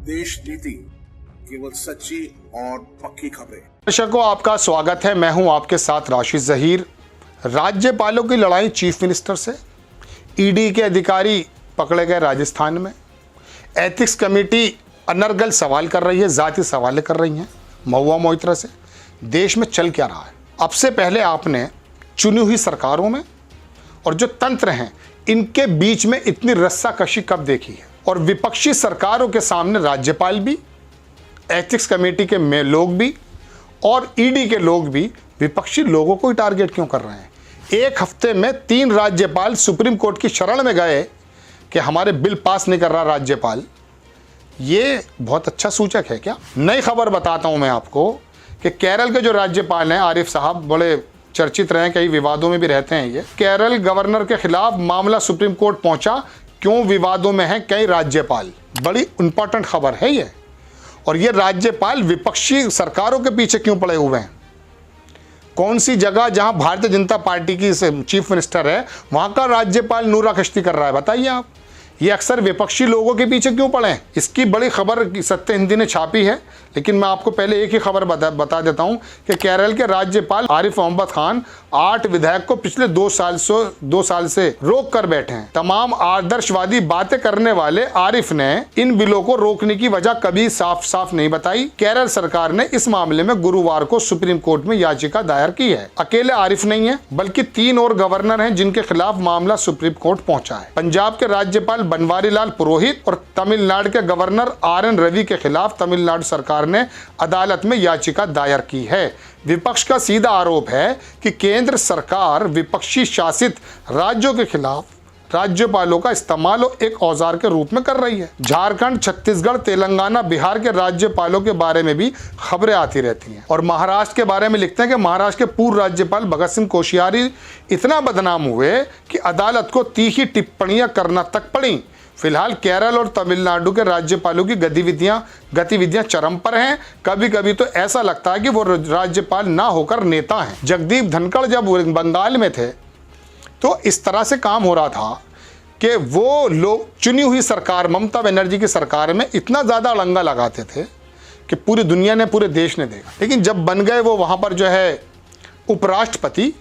देश नीति केवल सच्ची और पक्की खबरें। दर्शकों, आपका स्वागत है। मैं हूं आपके साथ राशिद जहीर। राज्यपालों की लड़ाई चीफ मिनिस्टर से, ईडी के अधिकारी पकड़े गए राजस्थान में, एथिक्स कमेटी अनर्गल सवाल कर रही है, जाति सवाल कर रही हैं महुआ मोइत्रा से। देश में चल क्या रहा है? अब से पहले आपने चुनी हुई सरकारों में और जो तंत्र हैं इनके बीच में इतनी रस्साकशी कब देखी है? और विपक्षी सरकारों के सामने राज्यपाल भी, एथिक्स कमेटी के में लोग भी और ईडी के लोग भी विपक्षी लोगों को ही टारगेट क्यों कर रहे हैं? एक हफ्ते में 3 राज्यपाल सुप्रीम कोर्ट की शरण में गए कि हमारे बिल पास नहीं कर रहा राज्यपाल। ये बहुत अच्छा सूचक है क्या? नई खबर बताता हूं मैं आपको कि केरल के जो राज्यपाल हैं आरिफ साहब, बड़े चर्चित रहे, कई विवादों में भी रहते हैं। ये केरल गवर्नर के खिलाफ मामला सुप्रीम कोर्ट पहुंचा। क्यों विवादों में हैं कई राज्यपाल? बड़ी इंपॉर्टेंट खबर है ये। और ये राज्यपाल विपक्षी सरकारों के पीछे क्यों पड़े हुए हैं? कौन सी जगह जहां भारतीय जनता पार्टी की चीफ मिनिस्टर है वहां का राज्यपाल नूरा कश्ती कर रहा है? बताइए आप। ये अक्सर विपक्षी लोगों के पीछे क्यों पड़े हैं? इसकी बड़ी खबर सत्य हिंदी ने छापी है, लेकिन मैं आपको पहले एक ही खबर बता देता हूं कि केरल के राज्यपाल आरिफ मोहम्मद खान 8 विधायक को पिछले 2 साल से रोक कर बैठे हैं। तमाम आदर्शवादी बातें करने वाले आरिफ ने इन बिलों को रोकने की वजह कभी साफ साफ नहीं बताई। केरल सरकार ने इस मामले में गुरुवार को सुप्रीम कोर्ट में याचिका दायर की है। अकेले आरिफ नहीं है बल्कि 3 और गवर्नर हैं जिनके खिलाफ मामला सुप्रीम कोर्ट पहुंचा है। पंजाब के राज्यपाल बनवारी लाल पुरोहित और तमिलनाडु के गवर्नर RN रवि के खिलाफ तमिलनाडु सरकार ने अदालत में याचिका दायर की है। विपक्ष का सीधा आरोप है कि केंद्र सरकार विपक्षी शासित राज्यों के खिलाफ राज्यपालों का इस्तेमाल एक औजार के रूप में कर रही है। झारखंड, छत्तीसगढ़, तेलंगाना, बिहार के राज्यपालों के बारे में भी खबरें आती रहती हैं। और महाराष्ट्र के बारे में लिखते हैं कि महाराष्ट्र के पूर्व राज्यपाल भगत सिंह कोश्यारी इतना बदनाम हुए कि अदालत को तीखी टिप्पणियां करना तक पड़ी। फिलहाल केरल और तमिलनाडु के राज्यपालों की गतिविधियां चरम पर हैं। कभी कभी तो ऐसा लगता है कि वो राज्यपाल ना होकर नेता हैं। जगदीप धनखड़ जब बंगाल में थे तो इस तरह से काम हो रहा था कि वो लोग चुनी हुई सरकार, ममता बनर्जी की सरकार में इतना ज़्यादा अड़ंगा लगाते थे कि पूरी दुनिया ने, पूरे देश ने देखा। लेकिन जब बन गए वो वहाँ पर जो है उपराष्ट्रपति,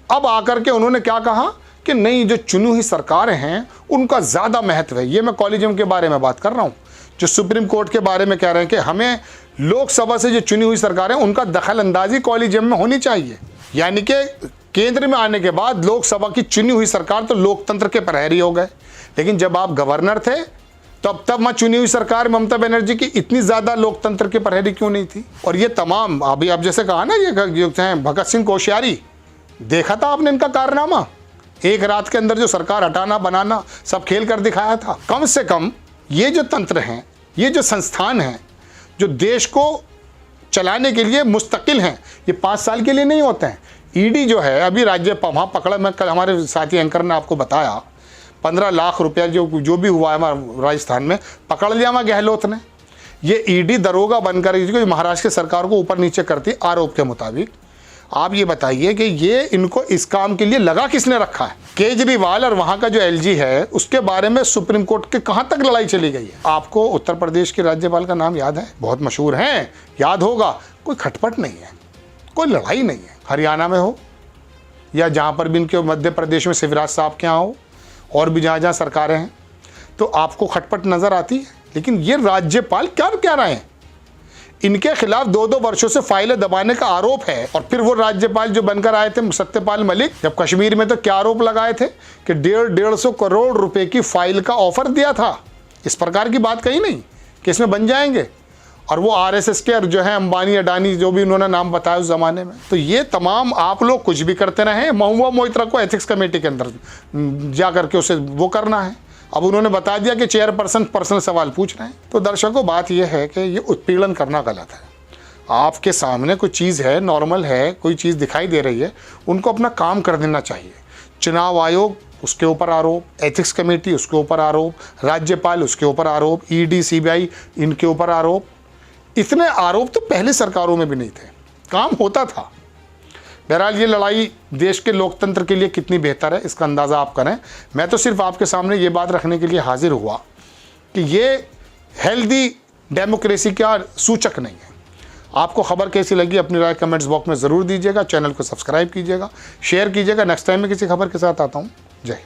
अब आकर के उन्होंने क्या कहा कि नहीं, जो चुनी हुई सरकारें हैं उनका ज़्यादा महत्व है। ये मैं कॉलेजियम के बारे में बात कर रहा हूँ, जो सुप्रीम कोर्ट के बारे में कह रहे हैं कि हमें लोकसभा से जो चुनी हुई सरकारें उनका दखल अंदाजी कॉलेजियम में होनी चाहिए। यानी कि केंद्र में आने के बाद लोकसभा की चुनी हुई सरकार तो लोकतंत्र के प्रहरी हो गए। लेकिन जब आप गवर्नर थे तब मैं चुनी हुई सरकार ममता बनर्जी की इतनी ज़्यादा लोकतंत्र के प्रहरी क्यों नहीं थी? और ये तमाम अभी आप जैसे कहा ना, ये भगत सिंह कोश्यारी, देखा था आपने इनका कारनामा? एक रात के अंदर जो सरकार हटाना बनाना सब खेल कर दिखाया था। कम से कम ये जो तंत्र हैं, ये जो संस्थान हैं, जो देश को चलाने के लिए मुस्तकिल हैं, ये 5 साल के लिए नहीं होते हैं। ईडी जो है अभी वहाँ पकड़ा, मैं कल हमारे साथी एंकर ने आपको बताया 15 लाख रुपया जो भी हुआ है हमारे राजस्थान में, पकड़ लिया वहाँ गहलोत ने। ये ईडी दरोगा बनकर महाराष्ट्र की सरकार को ऊपर नीचे करती आरोप के मुताबिक। आप ये बताइए कि ये इनको इस काम के लिए लगा किसने रखा है? केजरीवाल और वहाँ का जो LG है उसके बारे में सुप्रीम कोर्ट के कहाँ तक लड़ाई चली गई है? आपको उत्तर प्रदेश के राज्यपाल का नाम याद है? बहुत मशहूर हैं, याद होगा। कोई खटपट नहीं है, कोई लड़ाई नहीं है। हरियाणा में हो या जहाँ पर भी इनके मध्य प्रदेश में शिवराज साहब के यहाँ हो और भी जहाँ जहाँ सरकारें हैं, तो आपको खटपट नज़र आती है। लेकिन ये राज्यपाल क्या रहे हैं? इनके खिलाफ 2-2 वर्षों से फाइलें दबाने का आरोप है। और फिर वो राज्यपाल जो बनकर आए थे सत्यपाल मलिक, जब कश्मीर में तो क्या आरोप लगाए थे कि 150 करोड़ रुपए की फाइल का ऑफर दिया था। इस प्रकार की बात कही नहीं कि इसमें बन जाएंगे। और वो RSS के जो है अंबानी अडानी जो भी उन्होंने नाम बताया उस जमाने में। तो ये तमाम आप लोग कुछ भी करते रहे, महुआ मोइत्रा को एथिक्स कमेटी के अंदर जा करके उसे वो करना है। अब उन्होंने बता दिया कि चेयरपर्सन पर्सनल सवाल पूछ रहे हैं। तो दर्शकों, बात यह है कि ये उत्पीड़न करना गलत है। आपके सामने कोई चीज़ है, नॉर्मल है, कोई चीज़ दिखाई दे रही है, उनको अपना काम कर देना चाहिए। चुनाव आयोग उसके ऊपर आरोप, एथिक्स कमेटी उसके ऊपर आरोप, राज्यपाल उसके ऊपर आरोप, ईडी CBI इनके ऊपर आरोप। इतने आरोप तो पहले सरकारों में भी नहीं थे, काम होता था। बहरहाल ये लड़ाई देश के लोकतंत्र के लिए कितनी बेहतर है इसका अंदाज़ा आप करें। मैं तो सिर्फ आपके सामने ये बात रखने के लिए हाजिर हुआ कि ये हेल्दी डेमोक्रेसी का सूचक नहीं है। आपको खबर कैसी लगी अपनी राय कमेंट्स बॉक्स में ज़रूर दीजिएगा। चैनल को सब्सक्राइब कीजिएगा, शेयर कीजिएगा। नेक्स्ट टाइम में किसी खबर के साथ आता हूँ। जय हिंद।